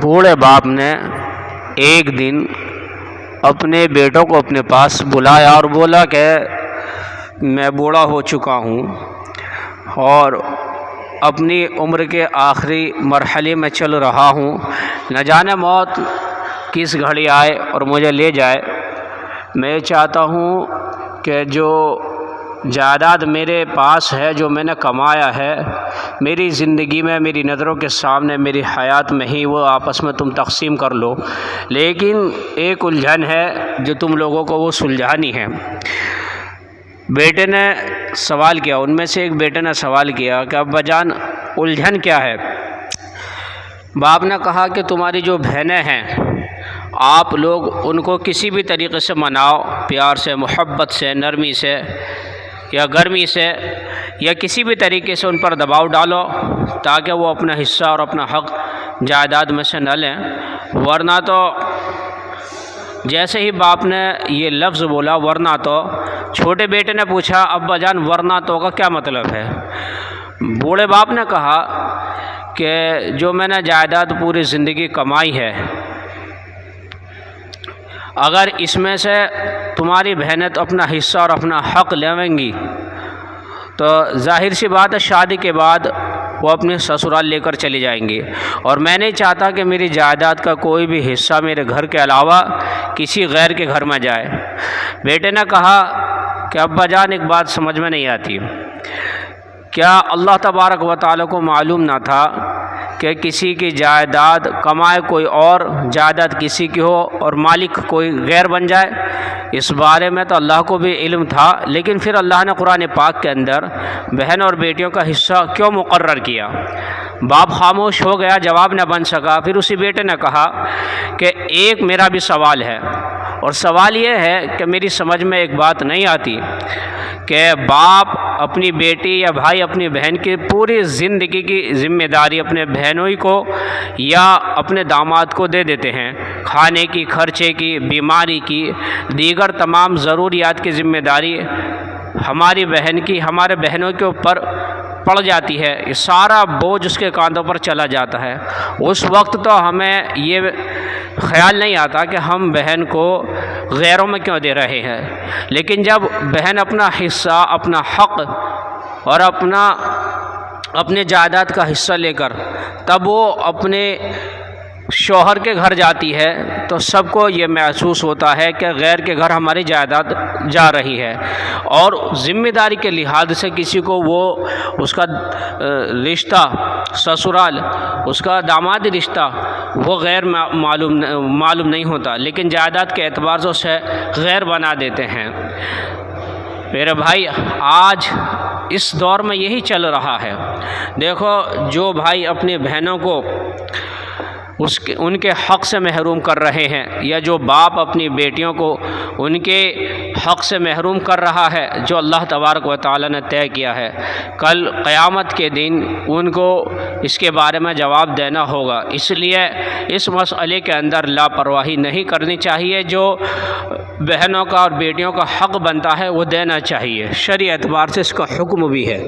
بوڑھے باپ نے ایک دن اپنے بیٹوں کو اپنے پاس بلایا اور بولا کہ میں بوڑھا ہو چکا ہوں اور اپنی عمر کے آخری مرحلے میں چل رہا ہوں، نہ جانے موت کس گھڑی آئے اور مجھے لے جائے۔ میں چاہتا ہوں کہ جو جائیداد میرے پاس ہے، جو میں نے کمایا ہے، میری زندگی میں میری نظروں کے سامنے میری حیات میں ہی وہ آپس میں تم تقسیم کر لو، لیکن ایک الجھن ہے جو تم لوگوں کو وہ سلجھانی ہے۔ بیٹے نے سوال کیا، ان میں سے ایک بیٹے نے سوال کیا کہ ابا جان الجھن کیا ہے؟ باپ نے کہا کہ تمہاری جو بہنیں ہیں آپ لوگ ان کو کسی بھی طریقے سے مناؤ، پیار سے، محبت سے، نرمی سے یا گرمی سے یا کسی بھی طریقے سے ان پر دباؤ ڈالو تاکہ وہ اپنا حصہ اور اپنا حق جائیداد میں سے نہ لیں، ورنہ تو جیسے ہی باپ نے یہ لفظ بولا ورنہ تو، چھوٹے بیٹے نے پوچھا ابا جان ورنہ تو کا کیا مطلب ہے؟ بوڑھے باپ نے کہا کہ جو میں نے جائیداد پوری زندگی کمائی ہے، اگر اس میں سے تمہاری بہنیں تو اپنا حصہ اور اپنا حق لیں گی تو ظاہر سی بات ہے شادی کے بعد وہ اپنے سسرال لے کر چلی جائیں گی، اور میں نہیں چاہتا کہ میری جائیداد کا کوئی بھی حصہ میرے گھر کے علاوہ کسی غیر کے گھر میں جائے۔ بیٹے نے کہا کہ ابا جان ایک بات سمجھ میں نہیں آتی، کیا اللہ تبارک و تعالیٰ کو معلوم نہ تھا کہ کسی کی جائیداد کمائے کوئی اور، جائیداد کسی کی ہو اور مالک کوئی غیر بن جائے؟ اس بارے میں تو اللہ کو بھی علم تھا، لیکن پھر اللہ نے قرآن پاک کے اندر بہن اور بیٹیوں کا حصہ کیوں مقرر کیا؟ باپ خاموش ہو گیا، جواب نہ بن سکا۔ پھر اسی بیٹے نے کہا کہ ایک میرا بھی سوال ہے، اور سوال یہ ہے کہ میری سمجھ میں ایک بات نہیں آتی کہ باپ اپنی بیٹی یا بھائی اپنی بہن کی پوری زندگی کی ذمہ داری اپنے بہنوئی کو یا اپنے داماد کو دے دیتے ہیں، کھانے کی، خرچے کی، بیماری کی، دیگر تمام ضروریات کی ذمہ داری ہماری بہن کی، ہمارے بہنوں کے اوپر پڑ جاتی ہے، یہ سارا بوجھ اس کے کاندھوں پر چلا جاتا ہے۔ اس وقت تو ہمیں یہ خیال نہیں آتا کہ ہم بہن کو غیروں میں کیوں دے رہے ہیں، لیکن جب بہن اپنا حصہ، اپنا حق اور اپنے جائیداد کا حصہ لے کر تب وہ اپنے شوہر کے گھر جاتی ہے تو سب کو یہ محسوس ہوتا ہے کہ غیر کے گھر ہماری جائیداد جا رہی ہے، اور ذمہ داری کے لحاظ سے کسی کو وہ اس کا رشتہ سسرال، اس کا دامادی رشتہ وہ غیر معلوم نہیں ہوتا، لیکن جائیداد کے اعتبار سے اسے غیر بنا دیتے ہیں۔ میرے بھائی آج اس دور میں یہی چل رہا ہے۔ دیکھو جو بھائی اپنی بہنوں کو ان کے حق سے محروم کر رہے ہیں، یا جو باپ اپنی بیٹیوں کو ان کے حق سے محروم کر رہا ہے جو اللہ تبارک و تعالیٰ نے طے کیا ہے، کل قیامت کے دن ان کو اس کے بارے میں جواب دینا ہوگا۔ اس لیے اس مسئلے کے اندر لاپرواہی نہیں کرنی چاہیے، جو بہنوں کا اور بیٹیوں کا حق بنتا ہے وہ دینا چاہیے، شرعی اعتبار سے اس کا حکم بھی ہے۔